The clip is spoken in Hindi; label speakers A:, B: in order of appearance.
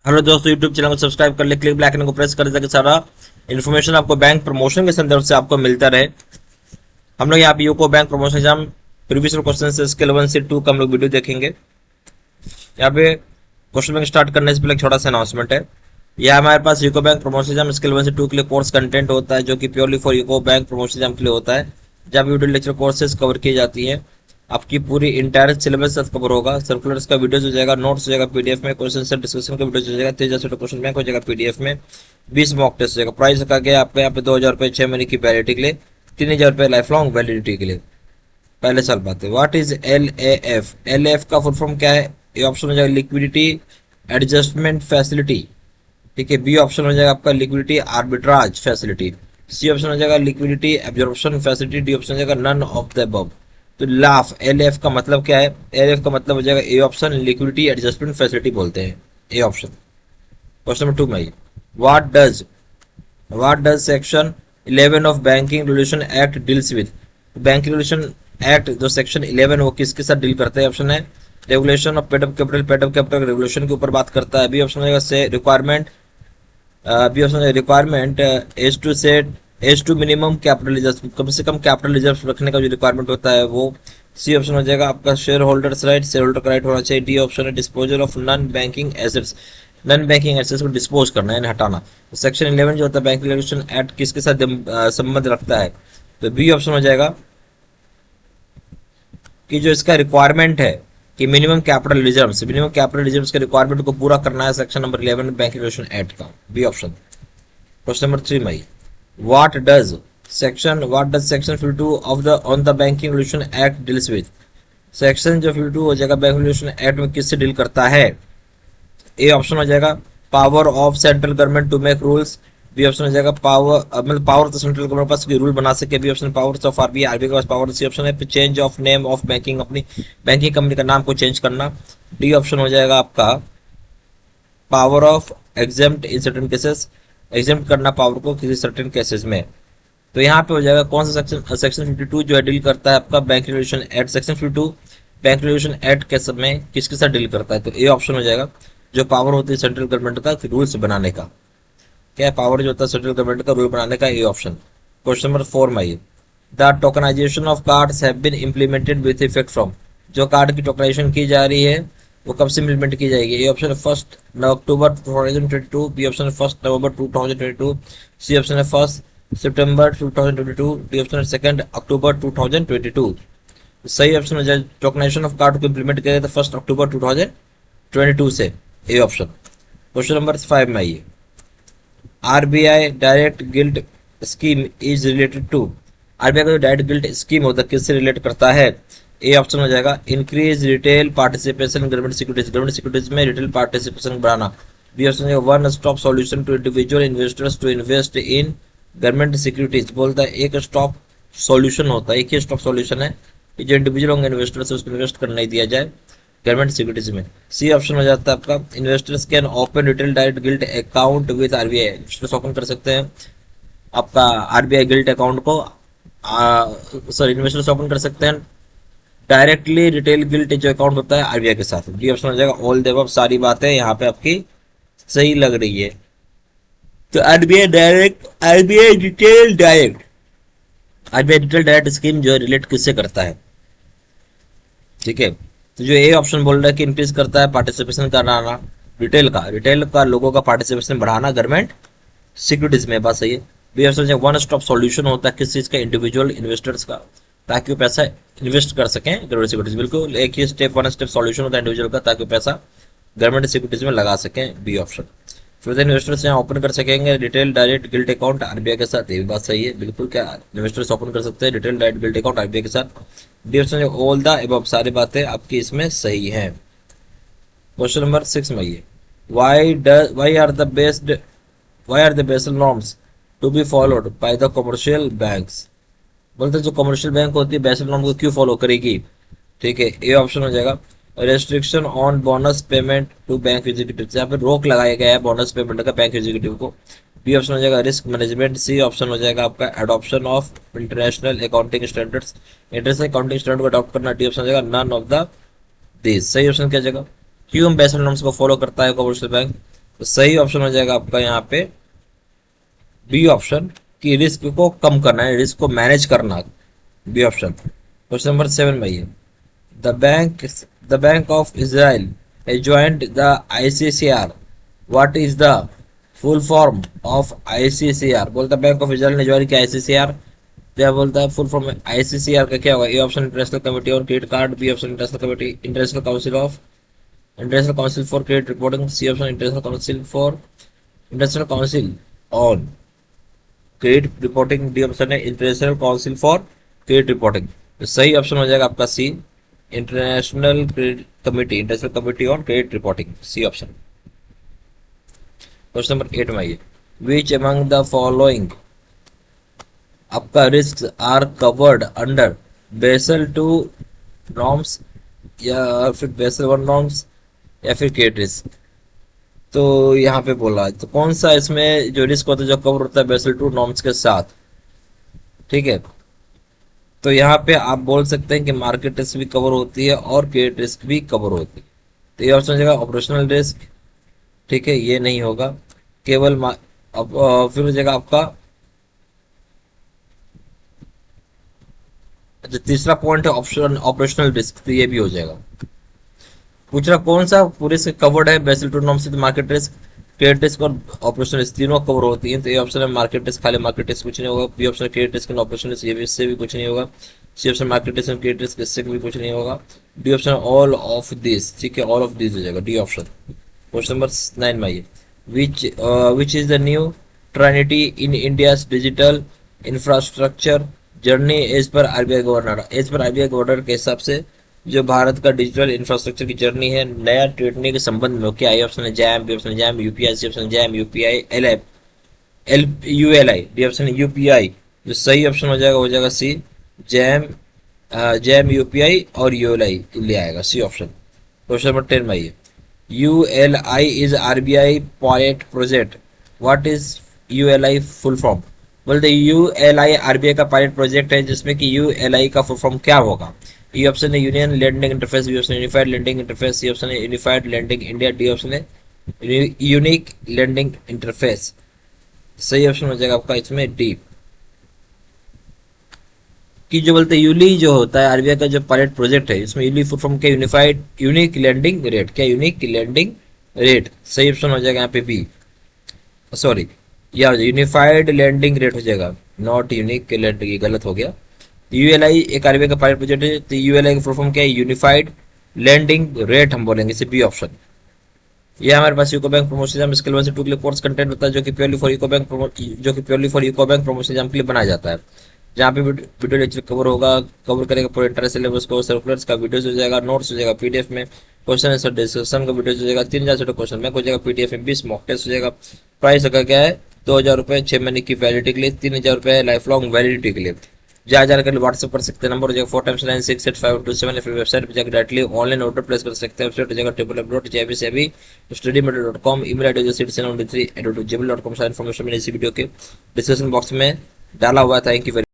A: हेलो दोस्तों, यूट्यूब चैनल को सब्सक्राइब कर ले, क्लिक बेल आइकन को प्रेस कर ताकि सारा इन्फॉर्मेशन आपको बैंक प्रमोशन के संदर्भ से आपको मिलता रहे। हम लोग यहाँ पे UCO bank promotion exam previous question से स्केल 1 से 2 का हम लोग वीडियो देखेंगे। यहाँ पे क्वेश्चन बैंक स्टार्ट करने से पहले एक छोटा सा अनाउंसमेंट है। यह हमारे पास UCO bank promotion exam scale 1 से 2 के लिए कोर्स कंटेंट होता है, जो कि purely for UCO bank promotion exam के लिए होता है, जहाँ वीडियो लेक्चर कोर्सेज कवर की जाती है। आपकी पूरी इंटायर सिलेबस कवर होगा। सर्कुलर्स का वीडियो हो जाएगा, नोट्स हो जाएगा पीडीएफ में, क्वेश्चन से डिस्कशन का वीडियो हो जाएगा, 30 क्वेश्चन बैंक हो जाएगा पीडीएफ में, 20 मॉक टेस्ट हो जाएगा। प्राइस रखा गया आपको यहाँ पे 2000 रुपये 6 महीने की वैलिडिटी के लिए, 3000 रुपये लाइफ लॉन्ग वैलिडिटी के लिए। पहले साल बात है। What is LAF? LAF का फुल फॉर्म क्या है? ए ऑप्शन हो जाएगा लिक्विडिटी एडजस्टमेंट फैसिलिटी, ठीक है। बी ऑप्शन हो जाएगा आपका liquidity arbitrage facility. C option हो जाएगा liquidity absorption facility. D option हो जाएगा नन ऑफ द अबव। तो लाफ LAF का मतलब क्या है? LAF का मतलब हो जाएगा A option liquidity adjustment facility बोलते हैं, ए ऑप्शन। क्वेश्चन नंबर 2 में what does section 11 of banking regulation act deals with? Banking regulation act जो सेक्शन 11 वो किसके साथ डील करता है? ऑप्शन है regulation of paid up capital regulation के ऊपर बात करता है। बी ऑप्शन हो जाएगा से requirement, B option requirement as to set as to minimum capital reserve, कम से कम कैपिटल रिजर्व रखने का जो रिक्वायरमेंट होता है वो। सी ऑप्शन हो जाएगा आपका share holders right, share holder का राइट होना चाहिए। डी ऑप्शन है disposal of non banking assets, non banking assets को डिस्पोज करना है, हटाना। तो सेक्शन 11 जो होता है बैंक रेगुलेशन एक्ट किसके साथ संबंध रखता है? तो बी ऑप्शन हो जाएगा कि जो इसका रिक्वायरमेंट है कि मिनिमम कैपिटल रिजर्व्स के रिक्वायरमेंट को पूरा करना है section number 11 bank regulation act का, बी ऑप्शन। क्वेश्चन नंबर 3 में what does section 52 of the on the banking regulation act deals with? Section जो 52 हो जाएगा बैंक रेगुलेशन एक्ट में किससे डील करता है? ए ऑप्शन हो जाएगा power of central government to make rules. B option हो जाएगा पावर मतलब पावर तो सेंट्रल गवर्नमेंट पास रूल बना सके। B option power of RBI के पास पावर। सी ऑप्शन है change of name of banking, अपनी बैंकिंग कंपनी का नाम को चेंज करना। डी ऑप्शन हो जाएगा आपका power of exempt in certain cases, exempt करना पावर को किसी सर्टेन केसेस में। तो यहाँ पे हो जाएगा कौन सा सेक्शन 52 जो है डील करता है आपका bank regulation act. Section 52 bank regulation act के समय किसके साथ डील करता है? तो ए ऑप्शन हो जाएगा जो पावर होती है सेंट्रल गवर्नमेंट का रूल्स बनाने का। क्या पावर जो होता है सेंट्रल गवर्नमेंट का रूल बनाने का? A option. क्वेश्चन नंबर 4 में the tokenisation of cards have been implemented with effect from? जो कार्ड की टोकनाइजेशन की जा रही है वो कब से इम्प्लीमेंट की जाएगी? ए ऑप्शन है 1 अक्टूबर 2022। बी ऑप्शन है 1 नवंबर 2022। सी ऑप्शन है 1 सितंबर 2022। डी ऑप्शन है 2 अक्टूबर 2022। सही ऑप्शन हो जाए टोकनाइजेशन ऑफ कार्ड को इम्प्लीमेंट किया गया था 1 अक्टूबर 2022 से, ए ऑप्शन। क्वेश्चन नंबर 5 में आइए RBI direct gilt scheme is related to? RBI का जो डायरेक्ट गिल्ट स्कीम होता है किससे रिलेट करता है? ए ऑप्शन हो जाएगा increase retail participation government securities में रिटेल पार्टिसिपेशन बढ़ाना। बी ऑप्शन है one stop solution to individual investors to invest in government securities. बोलता है एक स्टॉप सॉल्यूशन होता है, एक ही स्टॉप सॉल्यूशन है कि जो इंडिविजुअल होंगे इन्वेस्टर्स उसको इन्वेस्ट करने नहीं दिया जाए गवर्नमेंट सिक्योरिटीज में। सी ऑप्शन हो जाता है आपका investors can open retail direct gilt account with RBI. Investors open कर सकते हैं आपका आरबीआई गिल्ट अकाउंट को, सॉरी इन्वेस्टर्स ओपन कर सकते हैं डायरेक्टली रिटेल गिल्ट जो अकाउंट होता है आरबीआई के साथ। डी ऑप्शन हो जाएगा ऑल द अबव। सारी बातें यहाँ पे आपकी सही लग रही है। तो आरबीआई डिटेल डायरेक्ट स्कीम जो रिलेट किससे करता है? ठीक है, तो जो ए ऑप्शन बोल रहा है कि इंक्रीज करता है पार्टिसिपेशन कराना रिटेल का लोगों का पार्टिसिपेशन बढ़ाना गवर्नमेंट सिक्योरिटीज में, बात सही है। B option one stop solution होता है किस चीज का? इंडिविजुअल इन्वेस्टर्स का, ताकि वो पैसा इन्वेस्ट कर सकें गवर्नमेंट सिक्योरिटीज। बिल्कुल एक ही वन स्टेप सॉल्यूशन होता है इंडिविजुअल का, ताकि पैसा गवर्नमेंट सिक्योरिटीज में लगा सकें, बी ऑप्शन। फिर इन्वेस्टर्स यहाँ ओपन कर सकेंगे retail direct gilt account RBI के साथ, ये भी बात सही है बिल्कुल। क्या इन्वेस्टर्स ओपन कर सकते हैं retail direct gilt account RBI के साथ? D option all the above. सारी बातें आपकी इसमें सही हैं। क्वेश्चन नंबर 6 में ये why are the Basel norms to be followed by the commercial banks? बोलते जो कमर्शियल बैंक होती है बेसल नॉर्म को क्यों फॉलो करेगी? ठीक है, ए ऑप्शन हो जाएगा restriction on bonus payment to bank executive, यहाँ पे रोक लगाया गया है बोनस पेमेंट का बैंक एग्जीक्यूटिव को। बी ऑप्शन हो जाएगा रिस्क मैनेजमेंट। सी ऑप्शन हो जाएगा आपका adoption of international accounting standards, international accounting standard को अडॉप्ट करना। डी ऑप्शन हो जाएगा नन ऑफ द दिस। सही ऑप्शन क्या जाएगा? क्यों बेसल नॉर्म्स को फॉलो करता है कमर्शियल बैंक? तो सही ऑप्शन हो जाएगा आपका यहाँ पे बी ऑप्शन, कि रिस्क को कम करना है, रिस्क को मैनेज करना, बी ऑप्शन। क्वेश्चन नंबर 7 में ये, the bank the bank of Israel has joined the ICCR. What is the full form of ICCR? बोलता बैंक ऑफ इजराइल ने ज्वाइन किया ICCR, क्या बोलता है फुल फॉर्म ICCR का क्या होगा? A option international committee on credit card, B option international council for credit reporting, C option international council on credit reporting, D option है international council for credit reporting. तो सही ऑप्शन हो जाएगा आपका C, international committee on credit reporting, C option. Question number 8 में आइए, विच अमंग द फॉलोइंग आपका risk are covered under Basel 2 norms या फिर बेसल 1 नॉर्म्स या फिर क्रेडिट रिस्क। तो यहाँ पे बोला तो कौन सा इसमें जो रिस्क होता है जो कवर होता है बेसल 2 नॉर्म्स के साथ, ठीक है। तो यहाँ पे आप बोल सकते हैं कि मार्केट रिस्क भी कवर होती है और क्रेडिट रिस्क भी कवर होती है। तो ये ऑप्शन हो जाएगा ऑपरेशनल रिस्क, ठीक है, ये नहीं होगा, केवल फिर हो जाएगा आपका जो तीसरा पॉइंट है ऑप्शन ऑपरेशनल रिस्क, तो ये भी हो जाएगा। पूछ रहा कौन सा रिस्क कवर्ड है बेसल 2 नॉर्म्स से, मार्केट रिस्क, क्रेडिट रिस्क और ऑपरेशनल रिस्क तीनों कवर होती हैं। तो ये ऑप्शन है मार्केट रिस्क, खाली मार्केट रिस्क कुछ नहीं होगा, B option credit risk and operational risk, ये भी इससे भी कुछ नहीं होगा, C option market risk and credit risk, इससे भी कुछ नहीं होगा, D option all of this, ठीक है, ऑल ऑफ दिस हो जाएगा, डी ऑप्शन। क्वेश्चन नंबर 9 में आइए, which is the new trinity in India's digital infrastructure journey as per RBI governor. As per RBI governor के हिसाब से जो भारत का डिजिटल इंफ्रास्ट्रक्चर की जर्नी है नया ट्रेडने के संबंध में, क्या आई ऑप्शन है JAM, B option JAM UPI, C option JAM UPI L ULI, D option UPI. जो सही ऑप्शन हो जाएगा सी जैम यूपीआई और यूएलआई ले आएगा, सी ऑप्शन। क्वेश्चन नंबर 10 में आइए, ULI is RBI pilot project, what is ULI full form. बोलते यूएलआई आरबीआई का पायलट प्रोजेक्ट है जिसमें कि यूएलआई का फुल फॉर्म क्या होगा? ये ऑप्शन है union lending interface, B option unified lending interface, C option है unified lending India, D option है यूनिक लैंडिंग इंटरफेस। सही ऑप्शन हो जाएगा आपका इसमें डी, कि जो बोलते यूली जो होता है आरबीआई का जो पायलट प्रोजेक्ट है इसमें यूली फुल फॉर्म क्या यूनिफाइड यूनिक लैंडिंग रेट, क्या यूनिक लैंडिंग रेट। सही ऑप्शन हो जाएगा यहाँ पे बी, सॉरी यार यूनिफाइड लैंडिंग रेट हो जाएगा, नॉट यूनिक लैंडिंग, ये गलत हो गया। यूएलआई एक आरबीआई का पायलट प्रोजेक्ट है, तो यूएलआई का फुल फॉर्म क्या है यूनिफाइड लैंडिंग रेट, हम बोलेंगे इसे बी ऑप्शन। ये हमारे पास यूको बैंक प्रमोशन स्किल 1 से 2 के लिए कोर्स कंटेंट होता है जो कि purely for UCO bank promotion के लिए बनाया जाता है, जहाँ पे वीडियो लेक्चर कवर होगा, कवर करेगा पूरे इंटर सिलेबस को, सर्कुलर्स का वीडियोस हो जाएगा, नोट्स हो जाएगा पीडीएफ में, क्वेश्चन आंसर डिस्कशन का वीडियो हो जाएगा, 3000 से क्वेश्चन बैंक हो जाएगा पीडीएफ में, 20 मॉक टेस्ट हो जाएगा। प्राइस का क्या है 2000 रुपये 6 महीने की वैलिडिटी के लिए, 3000 रुपये लाइफ लॉन्ग वैलिडिटी के लिए। जहाँ जानकारी व्हाट्सएप कर सकते हैं, नंबर हो जाएगा 4x968527, या फिर वेबसाइट पर जाकर डायरेक्टली ऑनलाइन ऑर्डर प्लेस कर सकते हैं। वेबसाइट हो जाएगा www.jbstudymedia.com, ईमेल आईडी citizen93@gmail.com। सारी इन्फॉर्मेशन मैंने इसी वीडियो के डिस्क्रिप्शन बॉक्स में डाला हुआ है। Thank you very